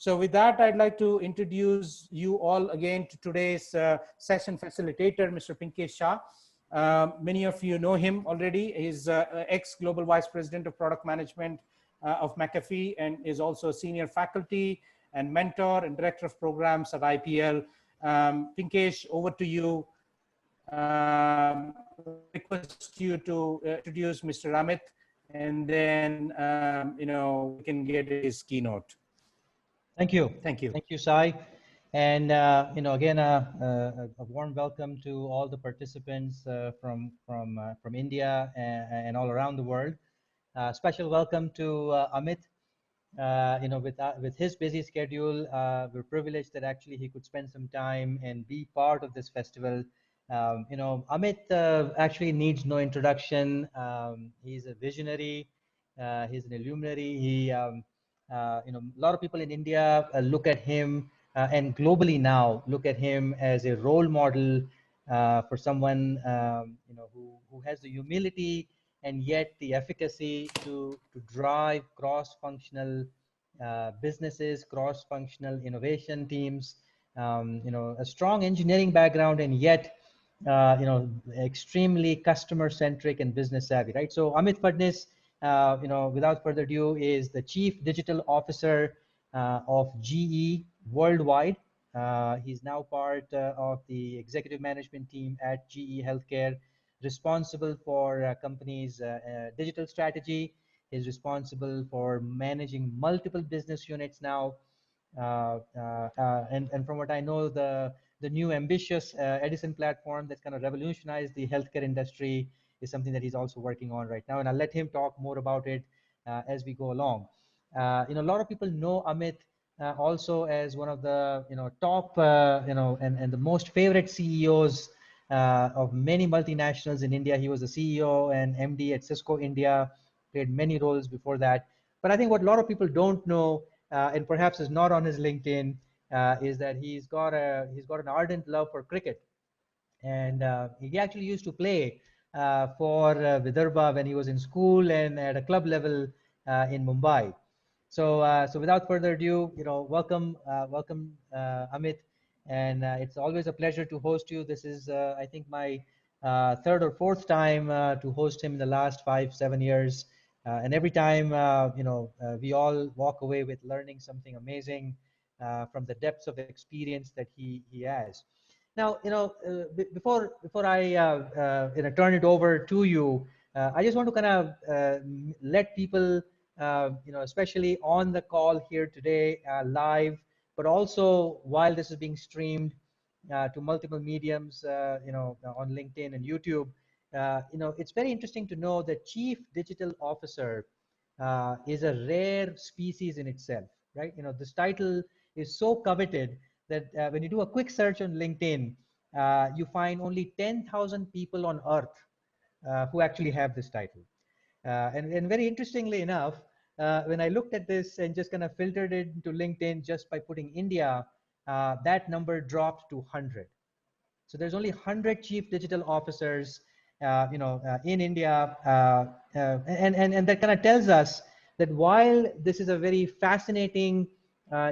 So with that, I'd like to introduce you all again to today's session facilitator, Mr. Pinkesh Shah. Many of you know him already. He's ex-Global Vice President of Product Management of McAfee, and is also a senior faculty and mentor and director of programs at IPL. Pinkesh, over to you. Request you to introduce Mr. Amit, and then we can get his keynote. Thank you. Thank you. Thank you, Sai. And again, a warm welcome to all the participants from India and all around the world. Special welcome to Amit. With his busy schedule, we're privileged that actually he could spend some time and be part of this festival. Amit actually needs no introduction. He's a visionary. He's an illuminary. He a lot of people in India look at him and globally now look at him as a role model for someone who has the humility and yet the efficacy to drive cross-functional businesses, cross-functional innovation teams, a strong engineering background, and yet extremely customer-centric and business savvy, right? So Amit Phadnis, without further ado, is the Chief Digital Officer of GE worldwide. He's now part of the executive management team at GE Healthcare, responsible for company's digital strategy. He's responsible for managing multiple business units now. And from what I know, the new ambitious EDISON platform that's going to revolutionize the healthcare industry is something that he's also working on right now, and I'll let him talk more about it as we go along. A lot of people know Amit also as one of the top and the most favorite CEOs of many multinationals in India. He was the CEO and MD at Cisco India, played many roles before that. But I think what a lot of people don't know, and perhaps is not on his LinkedIn, is that he's got an ardent love for cricket, and he actually used to play for Vidarbha when he was in school and at a club level in Mumbai. So without further ado, welcome Amit, and it's always a pleasure to host you. This is I think my third or fourth time to host him in the last 5-7 years, and every time we all walk away with learning something amazing from the depths of experience that he has. Now, before I turn it over to you, I just want to kind of let people, especially on the call here today, live, but also while this is being streamed to multiple mediums, on LinkedIn and YouTube, it's very interesting to know that Chief Digital Officer is a rare species in itself, right? This title is so coveted that when you do a quick search on LinkedIn, you find only 10,000 people on earth who actually have this title. And very interestingly enough, when I looked at this and just kind of filtered it into LinkedIn just by putting India, that number dropped to 100. So there's only 100 chief digital officers, in India, and that kind of tells us that while this is a very fascinating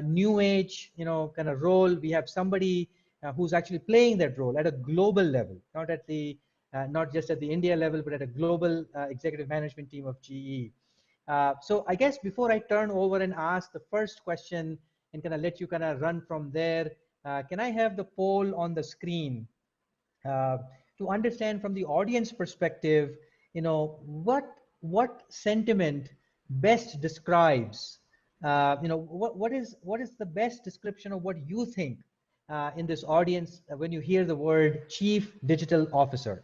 new age, kind of role, we have somebody who's actually playing that role at a global level, not just at the India level, but at a global executive management team of GE. So I guess before I turn over and ask the first question and kind of let you kind of run from there, can I have the poll on the screen to understand from the audience perspective, what sentiment best describes, what is the best description of what you think in this audience when you hear the word Chief Digital Officer,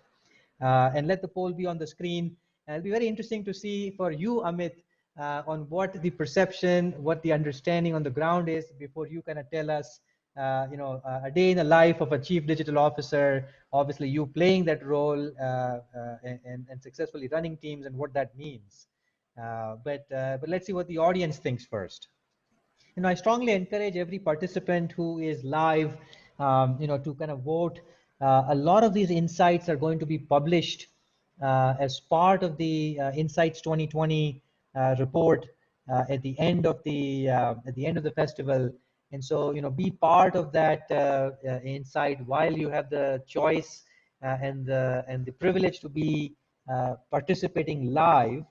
and let the poll be on the screen. And it'll be very interesting to see for you, Amit, on what the perception, what the understanding on the ground is before you kind of tell us, a day in the life of a Chief Digital Officer, obviously you playing that role and successfully running teams and what that means. But let's see what the audience thinks first. I strongly encourage every participant who is live, to kind of vote. A lot of these insights are going to be published as part of the Insights 2020 report at the end of the festival. And so, be part of that insight while you have the choice and the privilege to be participating live,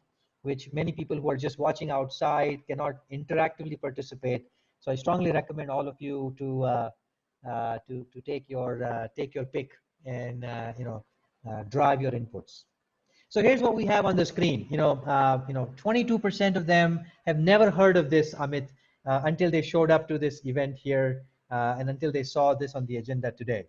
which many people who are just watching outside cannot interactively participate. So I strongly recommend all of you to take your pick and drive your inputs. So here's what we have on the screen. 22% of them have never heard of this, Amit, until they showed up to this event here and until they saw this on the agenda today.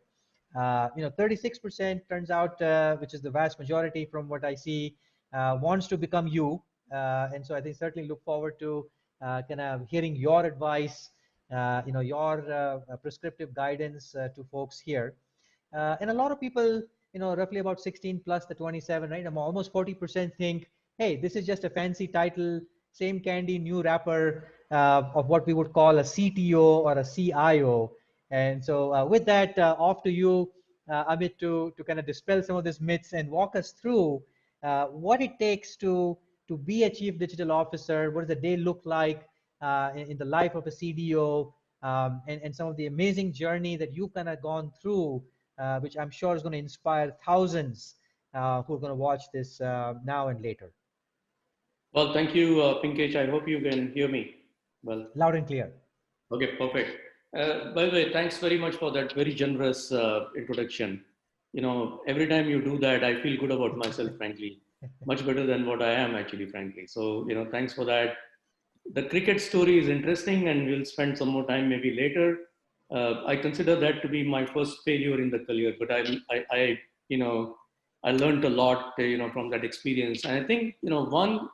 36% turns out, which is the vast majority from what I see, wants to become you. And so I think certainly look forward to kind of hearing your advice, your prescriptive guidance to folks here. And a lot of people, roughly about 16 plus the 27, right? Almost 40% think, hey, this is just a fancy title, same candy, new wrapper of what we would call a CTO or a CIO. And so with that, off to you, Amit, to kind of dispel some of these myths and walk us through what it takes to be a chief digital officer. What does the day look like in the life of a CDO, and some of the amazing journey that you've kind of gone through, which I'm sure is going to inspire thousands who are going to watch this now and later. Well, thank you, Pinkesh. I hope you can hear me well. Loud and clear. Okay, perfect. By the way, thanks very much for that very generous introduction. Every time you do that, I feel good about myself, frankly, much better than what I am actually, frankly. So, thanks for that. The cricket story is interesting, and we'll spend some more time maybe later. I consider that to be my first failure in the career, but I learned a lot, from that experience. And I think, one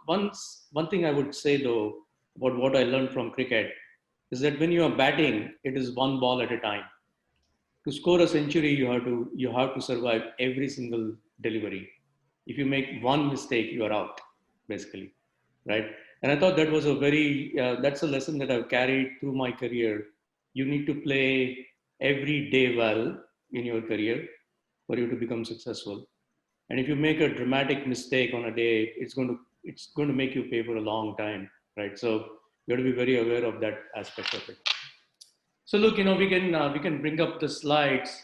thing I would say though about what I learned from cricket is that when you are batting, it is one ball at a time. To score a century, you have to survive every single delivery. If you make one mistake, you are out, basically, right? And I thought that was that's a lesson that I've carried through my career. You need to play every day well in your career for you to become successful. And if you make a dramatic mistake on a day, it's going to make you pay for a long time, right? So you have to be very aware of that aspect of it. So look, we can bring up the slides.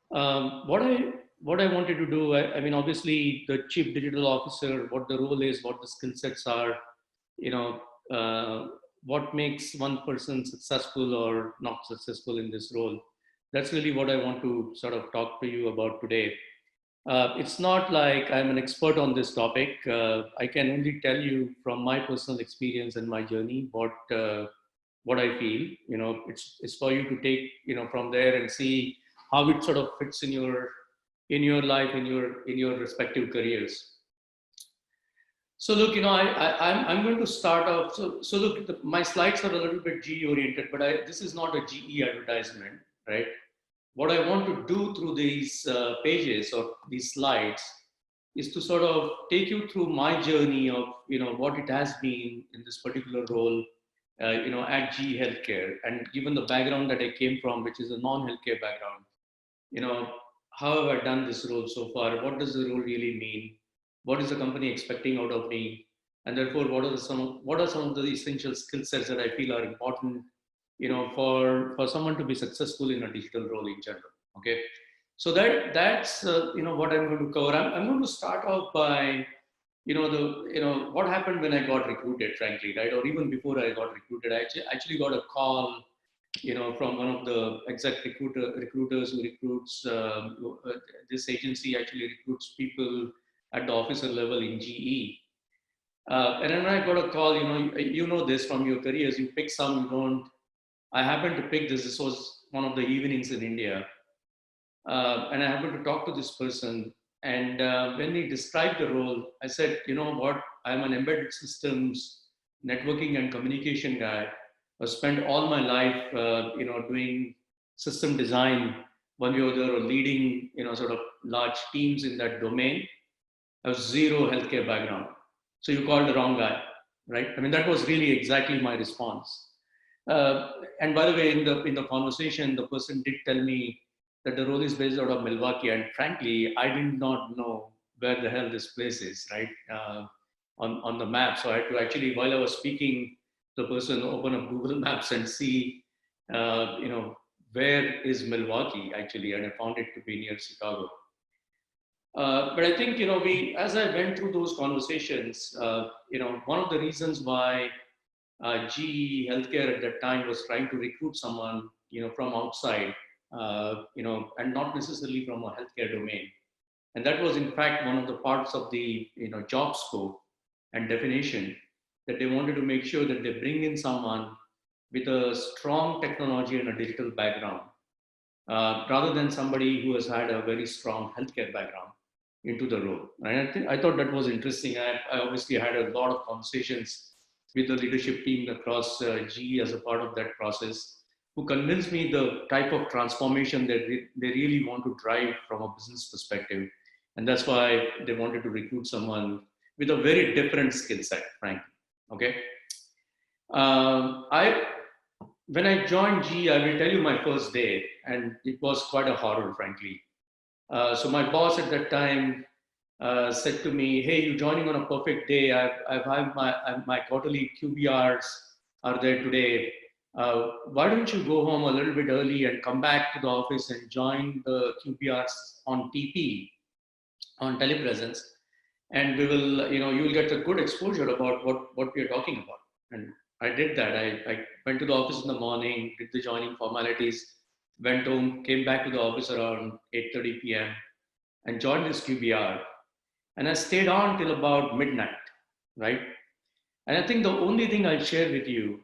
What I wanted to do, I mean, obviously the chief digital officer, what the role is, what the skill sets are, what makes one person successful or not successful in this role. That's really what I want to sort of talk to you about today. It's not like I'm an expert on this topic. I can only tell you from my personal experience and my journey what I feel. It's for you to take from there and see how it sort of fits in your life, in your respective careers. So look, I'm going to start off. So look, my slides are a little bit GE oriented, but this is not a GE advertisement, right? What I want to do through these pages or these slides is to sort of take you through my journey of what it has been in this particular role, at GE Healthcare, and given the background that I came from, which is a non-healthcare background, how have I done this role so far? What does the role really mean? What is the company expecting out of me? And therefore, what are some of the essential skill sets that I feel are important, for someone to be successful in a digital role in general. Okay, so that's what I'm going to cover. I'm going to start off by what happened when I got recruited, frankly, right? Or even before I got recruited, I actually got a call, from one of the exec recruiters who recruits. This agency actually recruits people at the officer level in GE. And then I got a call, you know this from your careers, you pick some, you don't. I happened to pick this. This was one of the evenings in India. And I happened to talk to this person. And when he described the role, I said, you know what, I'm an embedded systems, networking and communication guy. I spent all my life, doing system design one way or the other, or leading, sort of large teams in that domain. I have zero healthcare background. So you called the wrong guy, right? I mean, that was really exactly my response. And by the way, in the conversation, the person did tell me that the role is based out of Milwaukee. And frankly, I did not know where the hell this place is, right? On the map. So I had to actually, while I was speaking, the person open up Google Maps and see, where is Milwaukee actually, and I found it to be near Chicago. But I think, as I went through those conversations, one of the reasons why GE Healthcare at that time was trying to recruit someone, from outside, and not necessarily from a healthcare domain. And that was in fact one of the parts of the, job scope and definition, that they wanted to make sure that they bring in someone with a strong technology and a digital background, rather than somebody who has had a very strong healthcare background into the role. And I thought that was interesting. I obviously had a lot of conversations with the leadership team across GE as a part of that process, who convinced me the type of transformation that they really want to drive from a business perspective. And that's why they wanted to recruit someone with a very different skill set, frankly. Okay. When I joined GE, I will tell you my first day, and it was quite a horror, frankly. So my boss at that time said to me, "Hey, you're joining on a perfect day. I've had my quarterly QBRs are there today. Why don't you go home a little bit early and come back to the office and join the QBRs on TP, on telepresence, and we will, you will get a good exposure about what we are talking about." And I did that. I went to the office in the morning, did the joining formalities, went home, came back to the office around 8:30 p.m. and joined this QBR. And I stayed on till about midnight, right? And I think the only thing I'll share with you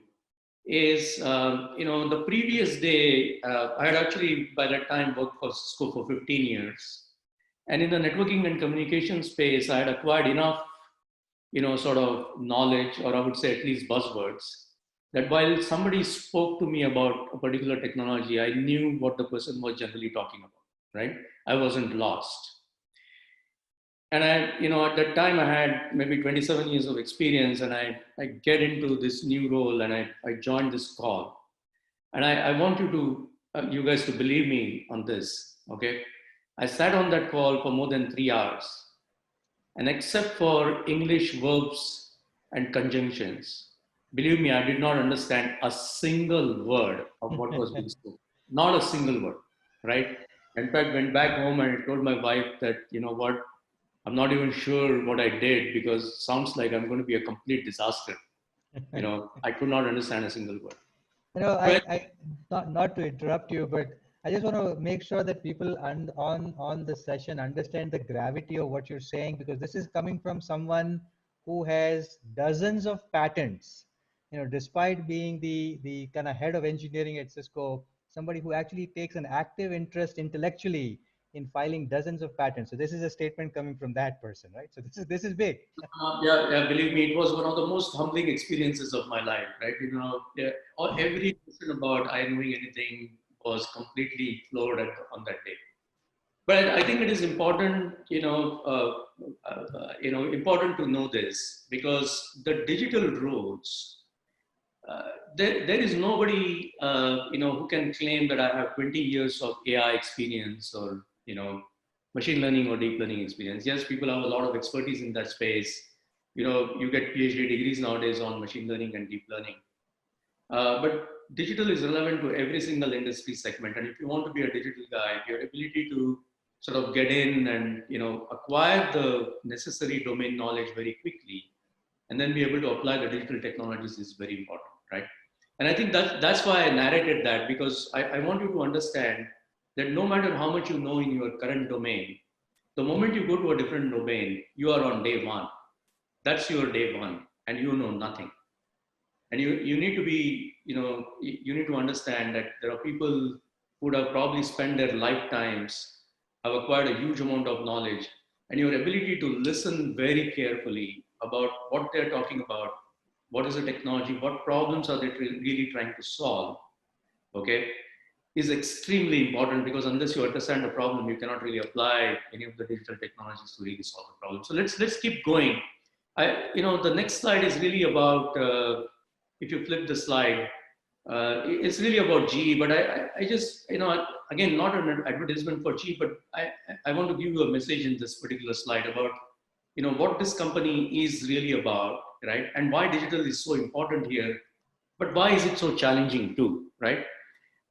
is, the previous day, I had actually by that time worked for Cisco for 15 years. And in the networking and communication space, I had acquired enough, sort of knowledge, or I would say at least buzzwords, that while somebody spoke to me about a particular technology, I knew what the person was generally talking about, right? I wasn't lost. And at that time I had maybe 27 years of experience, and I get into this new role, and I joined this call. And I want you guys to believe me on this, okay? I sat on that call for more than 3 hours. And except for English verbs and conjunctions, believe me, I did not understand a single word of what was being spoken. Not a single word, right? In fact, went back home and I told my wife that, what, I'm not even sure what I did, because it sounds like I'm going to be a complete disaster. I could not understand a single word. I not to interrupt you, but I just want to make sure that people on the session understand the gravity of what you're saying, because this is coming from someone who has dozens of patents. Despite being the kind of head of engineering at Cisco, somebody who actually takes an active interest intellectually in filing dozens of patents. So this is a statement coming from that person, right? So this is big. Yeah, believe me, it was one of the most humbling experiences of my life, right? Every question about I knowing anything was completely floored on that day. But I think it is important, important to know this, because the digital roads, there is nobody, who can claim that I have 20 years of AI experience, or, machine learning or deep learning experience. Yes, people have a lot of expertise in that space. You get PhD degrees nowadays on machine learning and deep learning. But digital is relevant to every single industry segment. And if you want to be a digital guy, your ability to sort of get in and, acquire the necessary domain knowledge very quickly, and then be able to apply the digital technologies is very important, right? And I think that's why I narrated that, because I want you to understand that no matter how much you know in your current domain, the moment you go to a different domain, you are on day one. That's your day one, and you know nothing. And you need to be, you need to understand that there are people who would have probably spent their lifetimes, have acquired a huge amount of knowledge, and your ability to listen very carefully about what they're talking about, what is the technology, what problems are they really trying to solve, okay, is extremely important, because unless you understand the problem, you cannot really apply any of the digital technologies to really solve the problem. So let's keep going. The next slide is really about, if you flip the slide, it's really about GE, but I just, again, not an advertisement for GE, but I want to give you a message in this particular slide about, what this company is really about, right? And why digital is so important here But why is it so challenging too, right?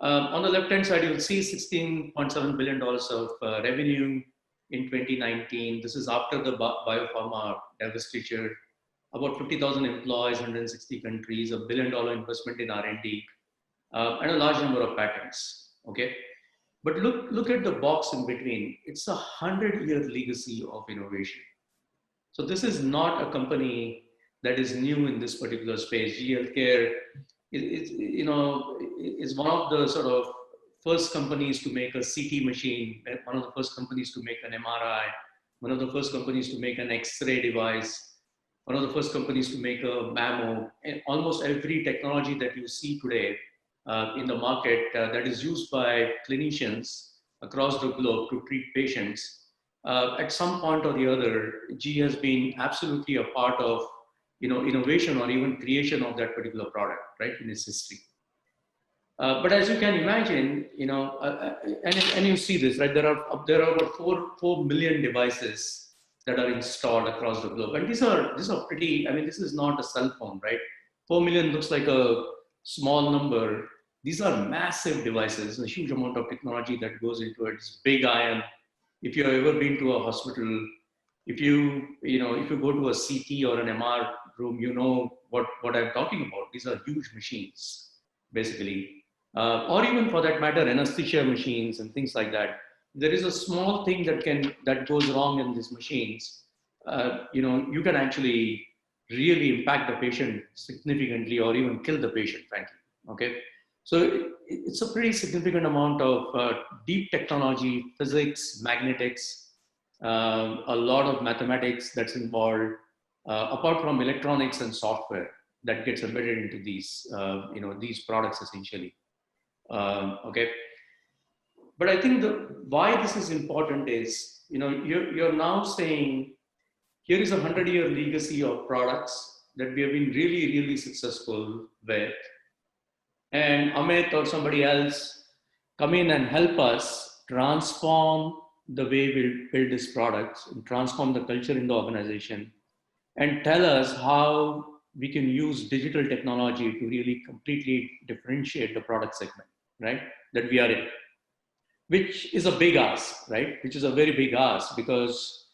On the left-hand side, you'll see $16.7 billion of revenue in 2019. This is after the biopharma divestiture. About 50,000 employees, 160 countries, $1 billion investment in R&D, and a large number of patents. Okay, but look at the box in between. It's a 100-year legacy of innovation. So this is not a company that is new in this particular space. GE Healthcare is one of the sort of first companies to make a CT machine, one of the first companies to make an MRI, one of the first companies to make an X-ray device, one of the first companies to make a mammo. And almost every technology that you see today in the market that is used by clinicians across the globe to treat patients, at some point or the other, GE has been absolutely a part of innovation or even creation of that particular product, right, in its history. But as you can imagine, and you see this, right? There are about 4 million devices that are installed across the globe, and these are pretty. I mean, this is not a cell phone, right? 4 million looks like a small number. These are massive devices, a huge amount of technology that goes into it. It's big iron. If you've ever been to a hospital, if you go to a CT or an MR room, you know what I'm talking about. These are huge machines, basically, or even for that matter, anesthesia machines and things like that. There is a small thing that goes wrong in these machines. You can actually really impact the patient significantly, or even kill the patient, frankly. Okay. So it's a pretty significant amount of deep technology, physics, magnetics, a lot of mathematics that's involved, apart from electronics and software that gets embedded into these, these products essentially. Okay. But I think why this is important is, you're now saying, here is a 100-year legacy of products that we have been really, really successful with. And Amit or somebody else come in and help us transform the way we build these products and transform the culture in the organization, and tell us how we can use digital technology to really completely differentiate the product segment, right, that we are in, which is a big ask, right? Which is a very big ask, because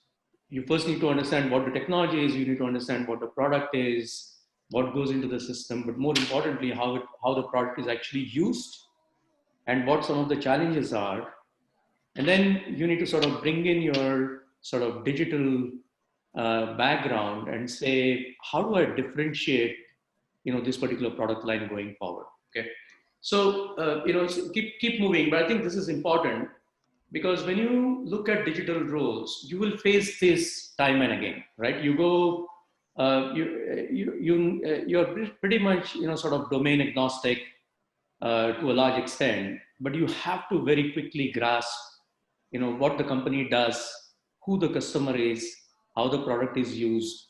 you first need to understand what the technology is, you need to understand what the product is, what goes into the system, but more importantly, how the product is actually used and what some of the challenges are. And then you need to sort of bring in your sort of digital background and say, how do I differentiate, this particular product line going forward? Okay. So, keep moving, but I think this is important, because when you look at digital roles, you will face this time and again, right? You go, you're pretty much, sort of domain agnostic to a large extent, but you have to very quickly grasp, what the company does, who the customer is, how the product is used,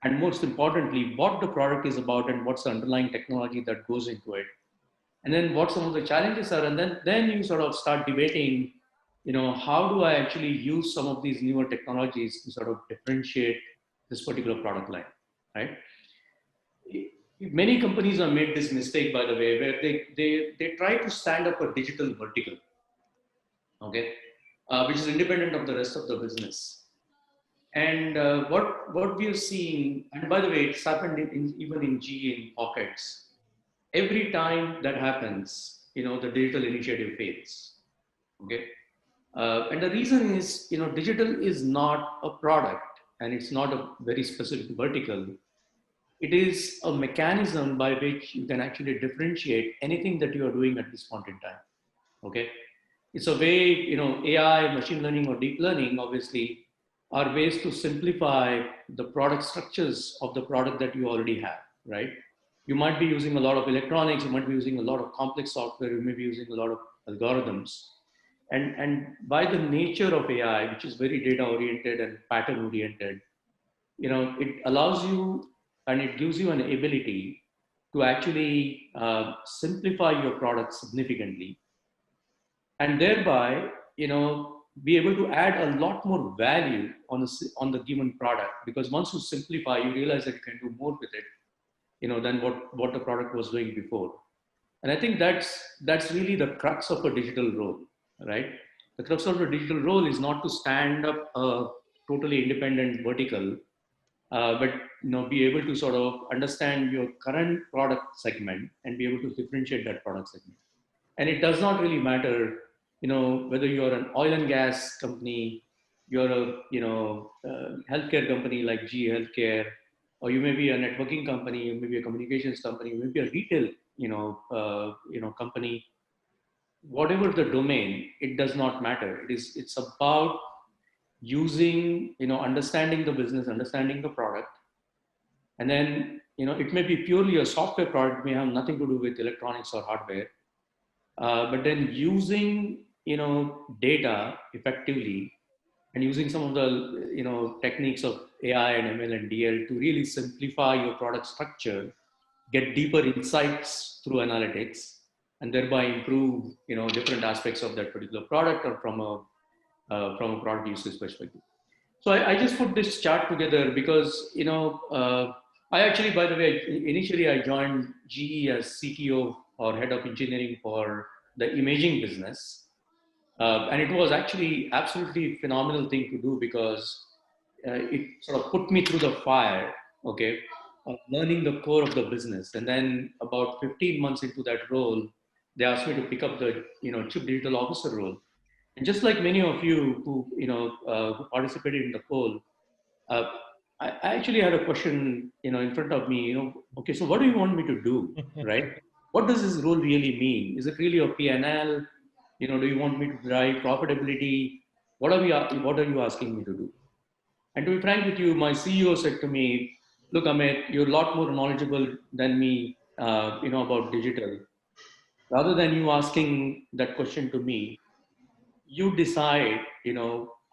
and most importantly, what the product is about and what's the underlying technology that goes into it. And then what some of the challenges are, and then you sort of start debating, how do I actually use some of these newer technologies to sort of differentiate this particular product line, right? Many companies have made this mistake, by the way, where they try to stand up a digital vertical, okay, which is independent of the rest of the business. And what we have seen, and by the way, it's happened even in GE in pockets. Every time that happens, the digital initiative fails. Okay, and the reason is, digital is not a product, and it's not a very specific vertical. It is a mechanism by which you can actually differentiate anything that you are doing at this point in time. Okay, it's a way, AI, machine learning, or deep learning, obviously, are ways to simplify the product structures of the product that you already have, right? You might be using a lot of electronics, you might be using a lot of complex software, you may be using a lot of algorithms. And by the nature of AI, which is very data oriented and pattern oriented, it allows you and it gives you an ability to actually simplify your product significantly, and thereby, be able to add a lot more value on the given product, because once you simplify, you realize that you can do more with it. than what the product was doing before. And I think that's really the crux of a digital role, right? The crux of a digital role is not to stand up a totally independent vertical, but be able to sort of understand your current product segment and be able to differentiate that product segment. And it does not really matter, whether you're an oil and gas company, you're a healthcare company like GE Healthcare, or you may be a networking company, you may be a communications company, you may be a retail company. Whatever the domain, it does not matter. It's about using, understanding the business, understanding the product, and then it may be purely a software product, may have nothing to do with electronics or hardware, but then using data effectively and using some of the techniques of AI and ML and DL to really simplify your product structure, get deeper insights through analytics, and thereby improve different aspects of that particular product or from a product usage perspective. So I just put this chart together because I actually, by the way, initially I joined GE as CTO or head of engineering for the imaging business. And it was actually absolutely phenomenal thing to do because it sort of put me through the fire, okay, of learning the core of the business. And then about 15 months into that role, they asked me to pick up the chief digital officer role. And just like many of you who who participated in the poll, uh, I actually had a question in front of me. Okay, so what do you want me to do, right? What does this role really mean? Is it really a P&L? Do you want me to drive profitability? What are you asking me to do? And to be frank with you, my CEO said to me, "Look, Amit, you're a lot more knowledgeable than me, about digital. Rather than you asking that question to me, you decide,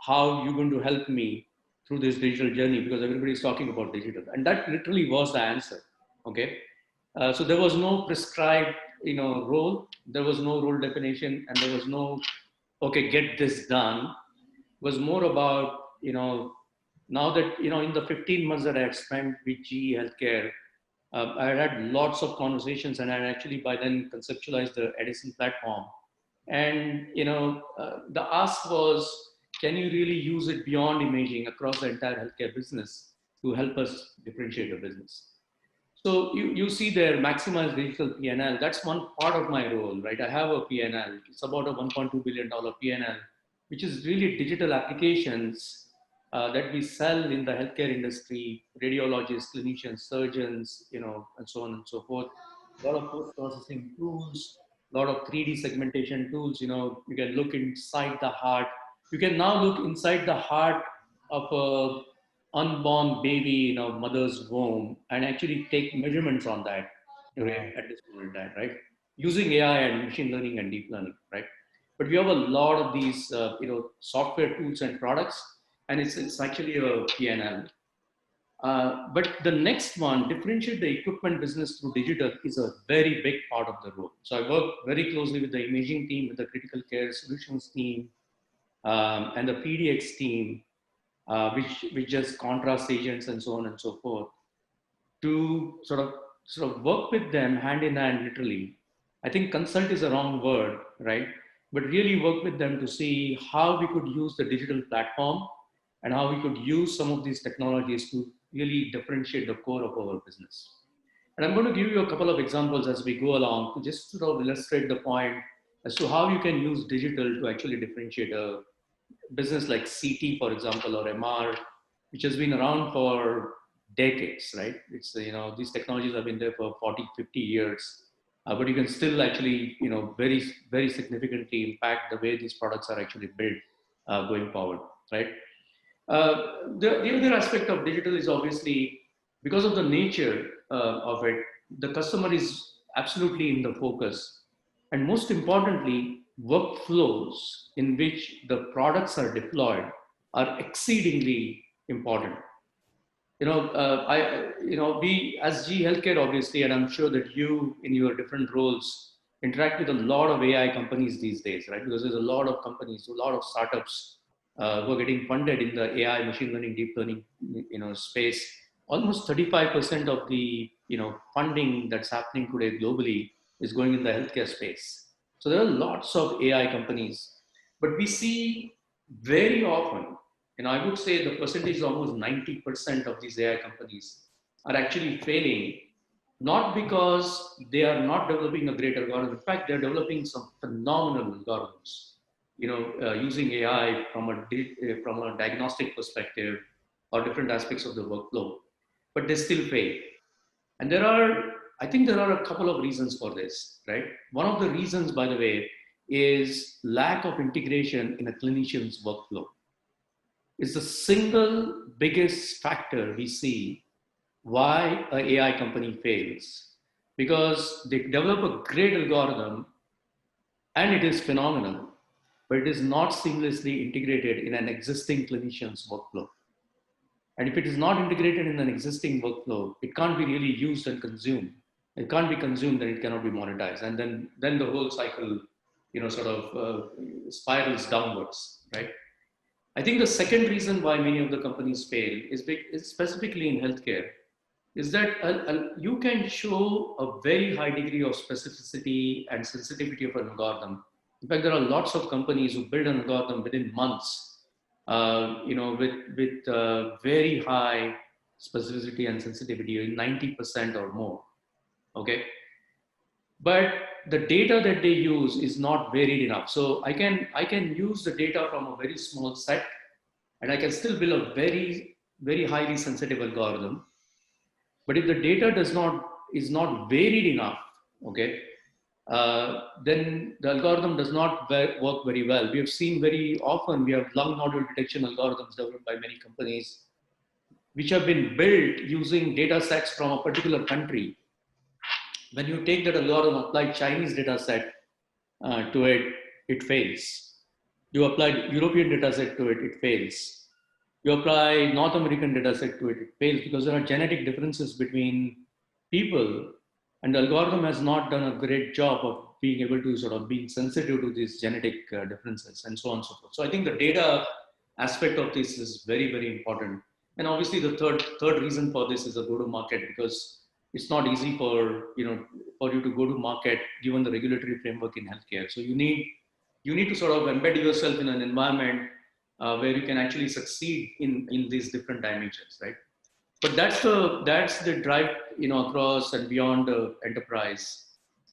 how you're going to help me through this digital journey because everybody's talking about digital." And that literally was the answer. Okay. So there was no prescribed, role. There was no role definition, and there was no, okay, get this done. It was more about, now that, in the 15 months that I had spent with GE Healthcare, I had lots of conversations, and I had actually by then conceptualized the EDISON platform. And the ask was, can you really use it beyond imaging across the entire healthcare business to help us differentiate the business? So you see there, maximize digital P&L. That's one part of my role, right? I have a P&L. It's about a $1.2 billion P&L, which is really digital applications that we sell in the healthcare industry, radiologists, clinicians, surgeons, and so on and so forth. A lot of post-processing tools, a lot of 3D segmentation tools. You can look inside the heart. You can now look inside the heart of a unborn baby in a mother's womb and actually take measurements on that, right, at this point in time, right? Using AI and machine learning and deep learning, right? But we have a lot of these, software tools and products, and it's actually a P&L. But the next one, differentiate the equipment business through digital, is a very big part of the role. So I work very closely with the imaging team, with the critical care solutions team, and the PDX team, which just contrast agents and so on and so forth, to sort of work with them hand in hand, literally. I think consult is a wrong word, right? But really work with them to see how we could use the digital platform and how we could use some of these technologies to really differentiate the core of our business. And I'm going to give you a couple of examples as we go along to just sort of illustrate the point as to how you can use digital to actually differentiate a business like CT, for example, or MR, which has been around for decades, right? It's, these technologies have been there for 40, 50 years, but you can still actually, very, very significantly impact the way these products are actually built going forward, right? The other aspect of digital is obviously, because of the nature of it, the customer is absolutely in the focus. And most importantly, workflows in which the products are deployed are exceedingly important. We as G Healthcare, obviously, and I'm sure that you in your different roles interact with a lot of AI companies these days, right? Because there's a lot of companies, a lot of startups who are getting funded in the AI, machine learning, deep learning, space. almost 35% of the funding that's happening today globally is going in the healthcare space. So there are lots of AI companies, but we see very often, I would say the percentage is almost 90% of these AI companies are actually failing, not because they are not developing a great algorithm. In fact, they're developing some phenomenal algorithms, using AI from a diagnostic perspective or different aspects of the workflow, but they still fail. And I think there are a couple of reasons for this, right? One of the reasons, by the way, is lack of integration in a clinician's workflow. It's the single biggest factor we see why an AI company fails. Because they develop a great algorithm and it is phenomenal, but it is not seamlessly integrated in an existing clinician's workflow. And if it is not integrated in an existing workflow, it can't be really used and consumed. It can't be consumed, then it cannot be monetized. And then the whole cycle, spirals downwards, right? I think the second reason why many of the companies fail is specifically in healthcare, is that you can show a very high degree of specificity and sensitivity of an algorithm. In fact, there are lots of companies who build an algorithm within months, with very high specificity and sensitivity, 90% or more. Okay, but the data that they use is not varied enough. So I can use the data from a very small set, and I can still build a very, very highly sensitive algorithm. But if the data is not varied enough, okay, then the algorithm does not work very well. We have seen very often, we have lung nodule detection algorithms developed by many companies, which have been built using data sets from a particular country. When you take that algorithm, apply Chinese data set to it, it fails. You apply European data set to it, it fails. You apply North American data set to it, it fails because there are genetic differences between people, and the algorithm has not done a great job of being able to sort of being sensitive to these genetic differences and so on and so forth. So I think the data aspect of this is very, very important. And obviously the third reason for this is a go-to-market, because it's not easy for you to go to market given the regulatory framework in healthcare. So you need to sort of embed yourself in an environment where you can actually succeed in these different dimensions, right? But that's the drive, across and beyond the enterprise.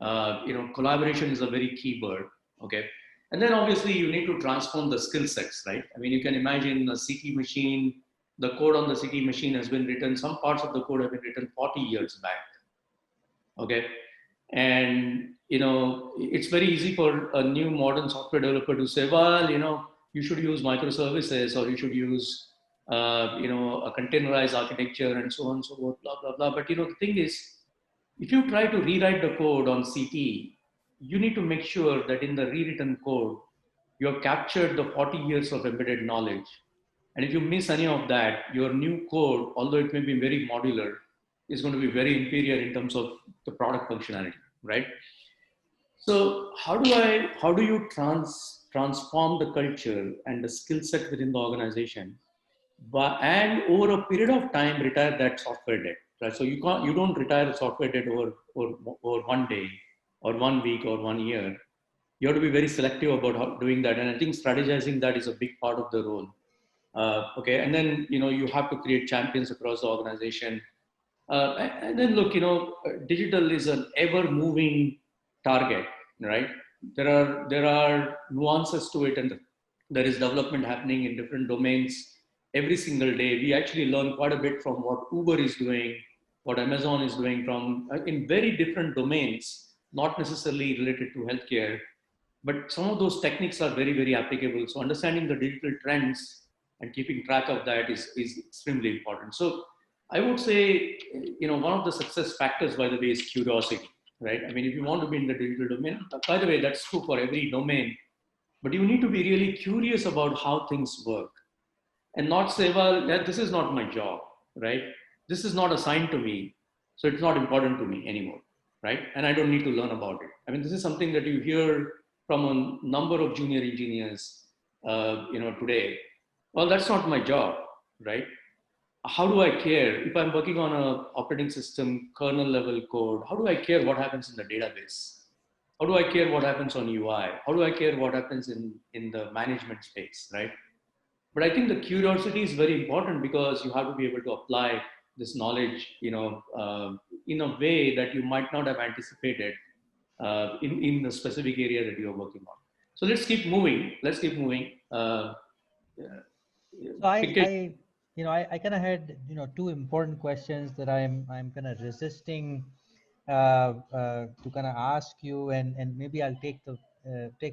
Collaboration is a very key word, okay? And then obviously you need to transform the skill sets, right? I mean, you can imagine a CT machine, the code on the CT machine has been written, some parts of the code have been written 40 years back, okay? And, it's very easy for a new modern software developer to say, well, you should use microservices, or you should use, a containerized architecture and so on and so forth, blah, blah, blah. But, the thing is, if you try to rewrite the code on CT, you need to make sure that in the rewritten code, you have captured the 40 years of embedded knowledge. And if you miss any of that, your new code, although it may be very modular, is going to be very inferior in terms of the product functionality, right? So how do you transform the culture and the skill set within the organization, and over a period of time retire that software debt, right? So you don't retire a software debt over 1 day or 1 week or 1 year. You have to be very selective about how doing that, and I think strategizing that is a big part of the role. Okay, and then you have to create champions across the organization. And then look, digital is an ever-moving target, right? There are nuances to it, and there is development happening in different domains every single day. We actually learn quite a bit from what Uber is doing, what Amazon is doing, from in very different domains, not necessarily related to healthcare, but some of those techniques are very, very applicable. So understanding the digital trends and keeping track of that is extremely important. So I would say, one of the success factors, by the way, is curiosity, right? I mean, if you want to be in the digital domain, by the way, that's true for every domain, but you need to be really curious about how things work and not say, well, this is not my job, right? This is not assigned to me, so it's not important to me anymore, right? And I don't need to learn about it. I mean, this is something that you hear from a number of junior engineers, today. Well, that's not my job, right? how do I care if I'm working on a operating system, kernel level code? How do I care what happens in the database? How do I care what happens on UI? How do I care what happens in the management space, right? But I think the curiosity is very important because you have to be able to apply this knowledge, in a way that you might not have anticipated in the specific area that you're working on. So let's keep moving. Let's keep moving. So I kind of had, two important questions that I'm kind of resisting to kind of ask you, and maybe I'll take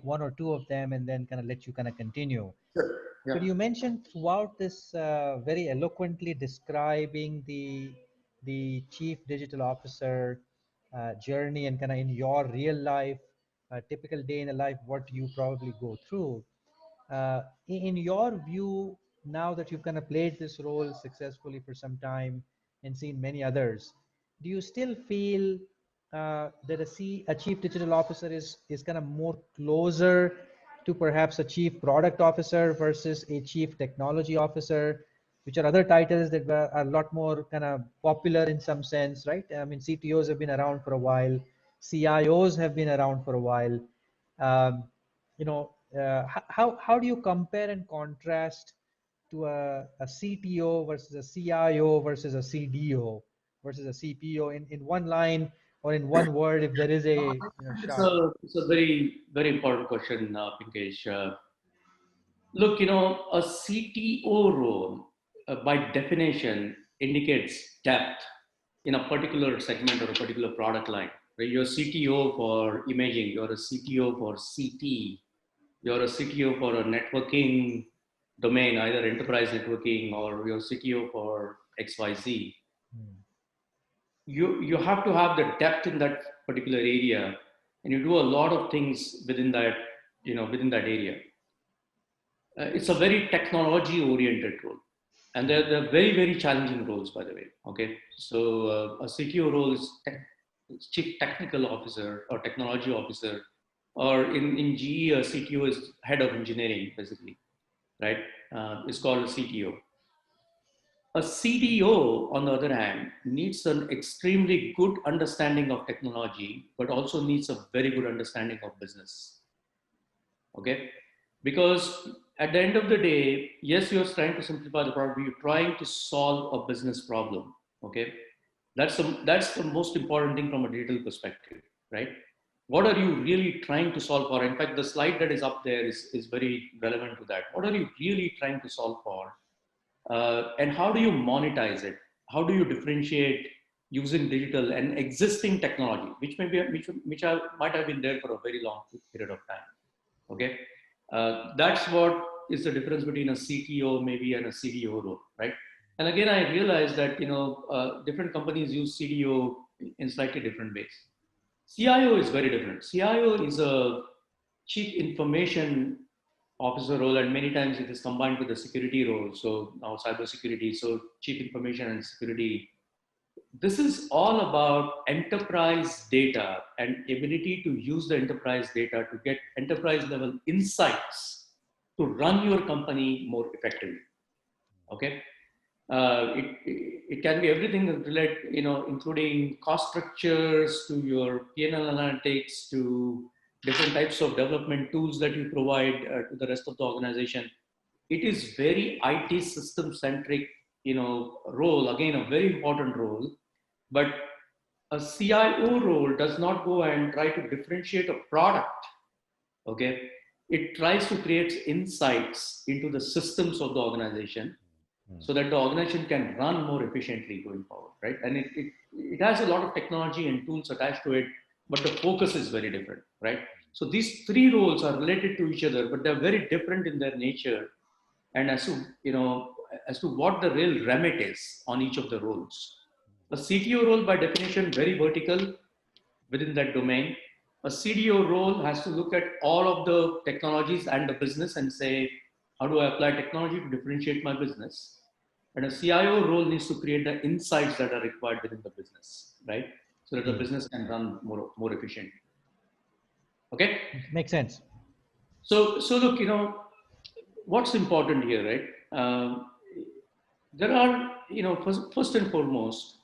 one or two of them and then kind of let you kind of continue. Sure. Yeah. But you mentioned throughout this very eloquently describing the chief digital officer journey and kind of in your real life, typical day in the life, what you probably go through. In your view, now that you've kind of played this role successfully for some time and seen many others, do you still feel that a chief digital officer is kind of more closer to perhaps a chief product officer versus a chief technology officer, which are other titles that are a lot more kind of popular in some sense, right? I mean, CTOs have been around for a while, CIOs have been around for a while. Um, how do you compare and contrast to a CTO versus a CIO versus a CDO versus a CPO in one line or in one word, if there is a shot? It's a very, very important question, Pinkesh. Look, a CTO role, by definition, indicates depth in a particular segment or a particular product line. Right? You're a CTO for imaging, you're a CTO for CT, you're a CTO for a networking domain, either enterprise networking or you're CTO for XYZ. You have to have the depth in that particular area, and you do a lot of things within that area. It's a very technology oriented role, and they're very, very challenging roles, by the way. Okay, so a CTO role is chief technical officer or technology officer, or in GE a CTO is head of engineering, basically, right? It's called a CTO. A CDO, on the other hand, needs an extremely good understanding of technology, but also needs a very good understanding of business. Okay, because at the end of the day, yes, you're trying to simplify the problem, you're trying to solve a business problem. Okay, that's the most important thing from a digital perspective, right? What are you really trying to solve for? In fact, the slide that is up there is very relevant to that. What are you really trying to solve for? And how do you monetize it? How do you differentiate using digital and existing technology, which might have been there for a very long period of time? Okay, that's what is the difference between a CTO maybe and a CDO role, right? And again, I realized that different companies use CDO in slightly different ways. CIO is very different. CIO is a chief information officer role, and many times it is combined with the security role. So now cyber security, so chief information and security. This is all about enterprise data and ability to use the enterprise data to get enterprise level insights to run your company more effectively. Okay, it can be everything related, including cost structures to your P&L analytics to different types of development tools that you provide to the rest of the organization. It is very IT system centric, role, again, a very important role, but a CIO role does not go and try to differentiate a product. Okay. It tries to create insights into the systems of the organization so that the organization can run more efficiently going forward, right? And it has a lot of technology and tools attached to it, but the focus is very different, right? So these three roles are related to each other, but they're very different in their nature and as to what the real remit is on each of the roles. A CTO role, by definition, very vertical within that domain. A CDO role has to look at all of the technologies and the business and say, how do I apply technology to differentiate my business? And a CIO role needs to create the insights that are required within the business, right? So that the business can run more efficiently. Okay? Makes sense. So look, what's important here, right? There are, first and foremost,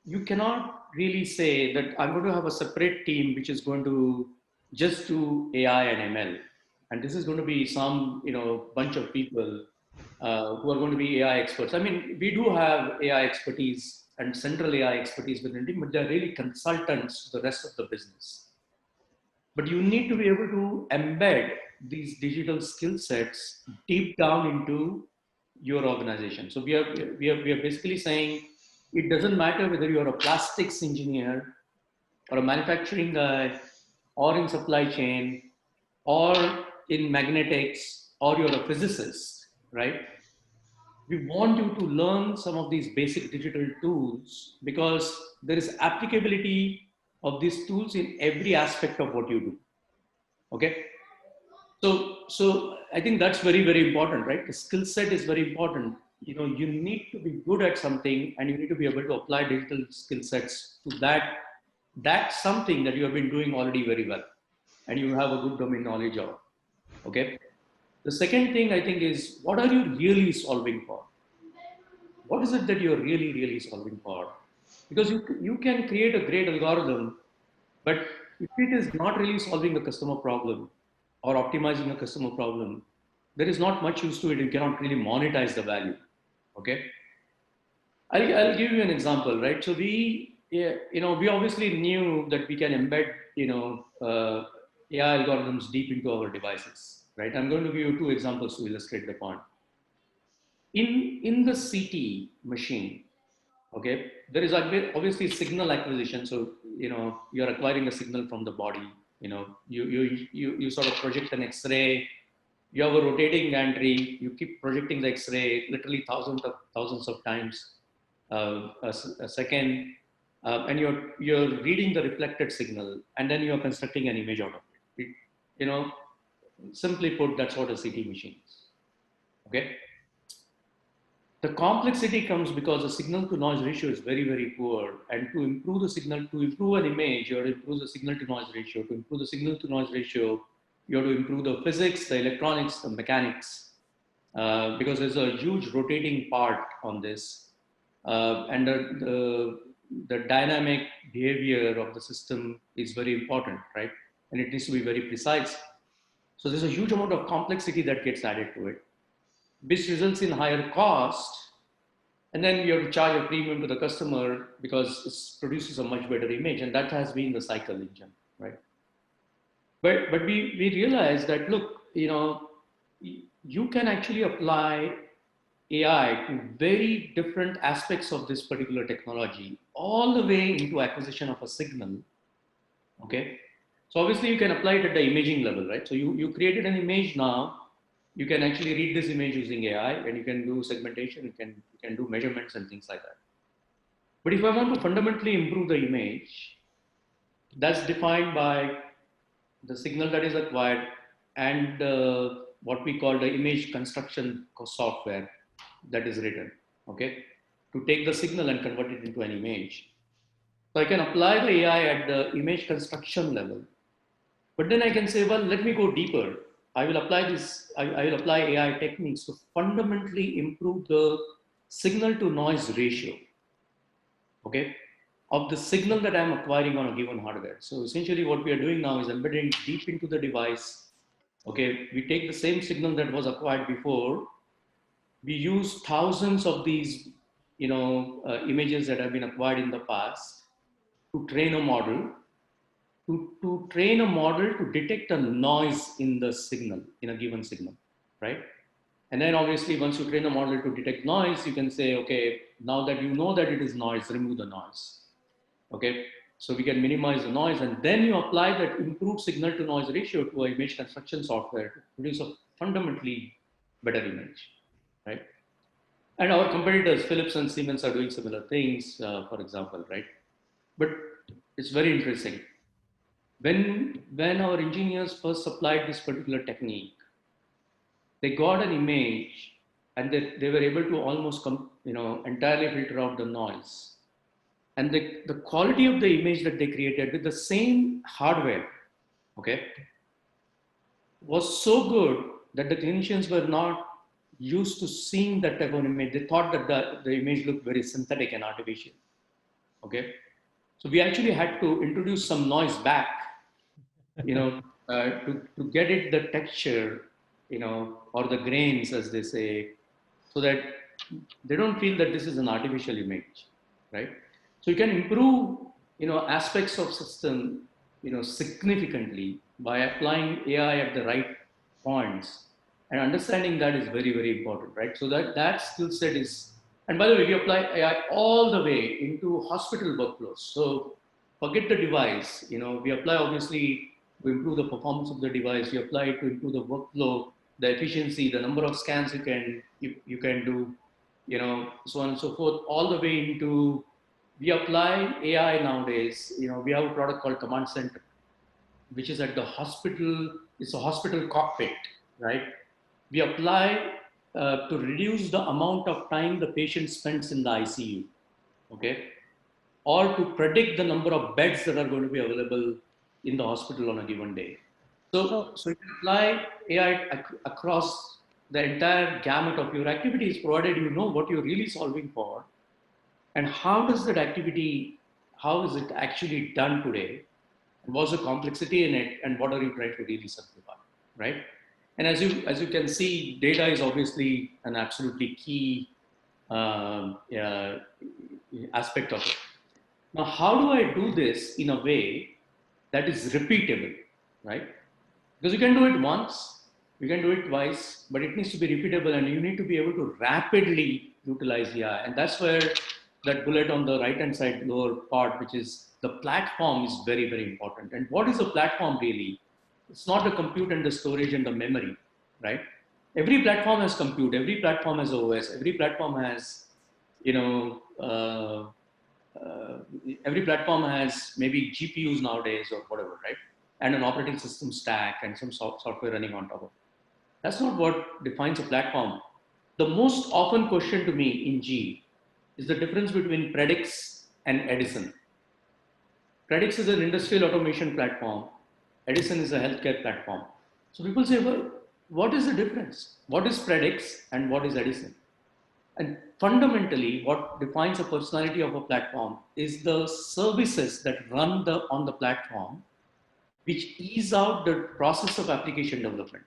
you cannot really say that I'm going to have a separate team which is going to just do AI and ML. And this is going to be some, bunch of people who are going to be AI experts. I mean, we do have AI expertise and central AI expertise within the team, but they're really consultants to the rest of the business. But you need to be able to embed these digital skill sets deep down into your organization. So we are basically saying it doesn't matter whether you're a plastics engineer or a manufacturing guy or in supply chain or in magnetics or you're a physicist, right? We want you to learn some of these basic digital tools because there is applicability of these tools in every aspect of what you do. Okay. So I think that's very, very important, right? The skill set is very important. You need to be good at something and you need to be able to apply digital skill sets to that. That's something that you have been doing already very well and you have a good domain knowledge of. Okay. The second thing I think is, what are you really solving for? What is it that you're really, really solving for? Because you can create a great algorithm, but if it is not really solving a customer problem or optimizing a customer problem, there is not much use to it. You cannot really monetize the value. Okay. I'll give you an example, right? So we obviously knew that we can embed, AI algorithms deep into our devices, right? I'm going to give you two examples to illustrate the point. In the CT machine, okay, there is obviously signal acquisition. So, you're acquiring a signal from the body, you sort of project an X-ray, you have a rotating gantry, you keep projecting the X-ray literally thousands of times a second, and you're reading the reflected signal, and then you're constructing an image out of it. Simply put, that's what a CT machine is. Okay. The complexity comes because the signal to noise ratio is very, very poor. And to improve an image, you have to improve the signal to noise ratio. To improve the signal to noise ratio, you have to improve the physics, the electronics, the mechanics, because there's a huge rotating part on this. And the dynamic behavior of the system is very important, right? And it needs to be very precise. So there's a huge amount of complexity that gets added to it, which results in higher cost. And then you have to charge a premium to the customer because it produces a much better image. And that has been the cycle engine, right? But we realized that, look, you can actually apply AI to very different aspects of this particular technology, all the way into acquisition of a signal. Okay. So obviously you can apply it at the imaging level, right? So you created an image now. You can actually read this image using AI and you can do segmentation, you can do measurements and things like that. But if I want to fundamentally improve the image, that's defined by the signal that is acquired and what we call the image construction software that is written, okay, to take the signal and convert it into an image. So I can apply the AI at the image construction level, but then I can say, well, let me go deeper. I will apply AI techniques to fundamentally improve the signal to noise ratio, okay, of the signal that I'm acquiring on a given hardware. So essentially what we are doing now is embedding deep into the device. Okay, we take the same signal that was acquired before. We use thousands of these, images that have been acquired in the past to train a model to detect a noise in the signal, in a given signal, right? And then obviously once you train a model to detect noise, you can say, okay, now that you know that it is noise, remove the noise. Okay, so we can minimize the noise, and then you apply that improved signal to noise ratio to an image construction software to produce a fundamentally better image, right? And our competitors, Philips and Siemens, are doing similar things, for example, right? But it's very interesting. When our engineers first applied this particular technique, they got an image and they were able to almost entirely filter out the noise. And the quality of the image that they created with the same hardware, okay, was so good that the clinicians were not used to seeing that type of image. They thought that the image looked very synthetic and artificial. Okay. So we actually had to introduce some noise back, to get it the texture, or the grains, as they say, so that they don't feel that this is an artificial image, right? So you can improve, aspects of system, significantly by applying AI at the right points, and understanding that is very, very important, right? So that skill set is, and by the way, we apply AI all the way into hospital workflows. So forget the device, we apply obviously to improve the performance of the device. We apply it to improve the workflow, the efficiency, the number of scans you can do, so on and so forth, all the way into, we apply AI nowadays. We have a product called Command Center, which is at the hospital. It's a hospital cockpit, right? We apply to reduce the amount of time the patient spends in the ICU, okay? Or to predict the number of beds that are going to be available in the hospital on a given day. So you can apply AI across the entire gamut of your activities, provided you know what you're really solving for, and how does that activity, how is it actually done today, and what's the complexity in it, and what are you trying to really simplify, right? And as you can see, data is obviously an absolutely key aspect of it. Now, how do I do this in a way that is repeatable, right? Because you can do it once, you can do it twice, but it needs to be repeatable, and you need to be able to rapidly utilize AI. And that's where that bullet on the right-hand side lower part, which is the platform, is very, very important. And what is a platform really? It's not the compute and the storage and the memory, right? Every platform has compute, every platform has OS, every platform has, every platform has maybe GPUs nowadays or whatever, right? And an operating system stack and some software running on top of it. That's not what defines a platform. The most often question to me in G is the difference between Predix and Edison. Predix is an industrial automation platform. Edison is a healthcare platform. So people say, well, what is the difference? What is Predix and what is Edison? And fundamentally, what defines a personality of a platform is the services that run on the platform, which ease out the process of application development.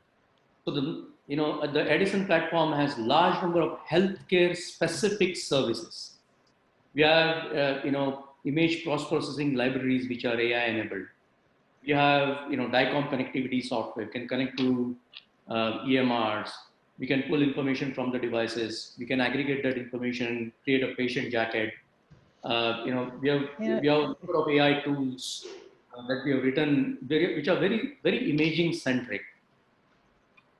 So the Edison platform has large number of healthcare specific services. We have, image processing libraries, which are AI enabled. We have, DICOM connectivity software, can connect to EMRs. We can pull information from the devices. We can aggregate that information, create a patient jacket. We have a number of AI tools that we have written, which are very, very imaging centric.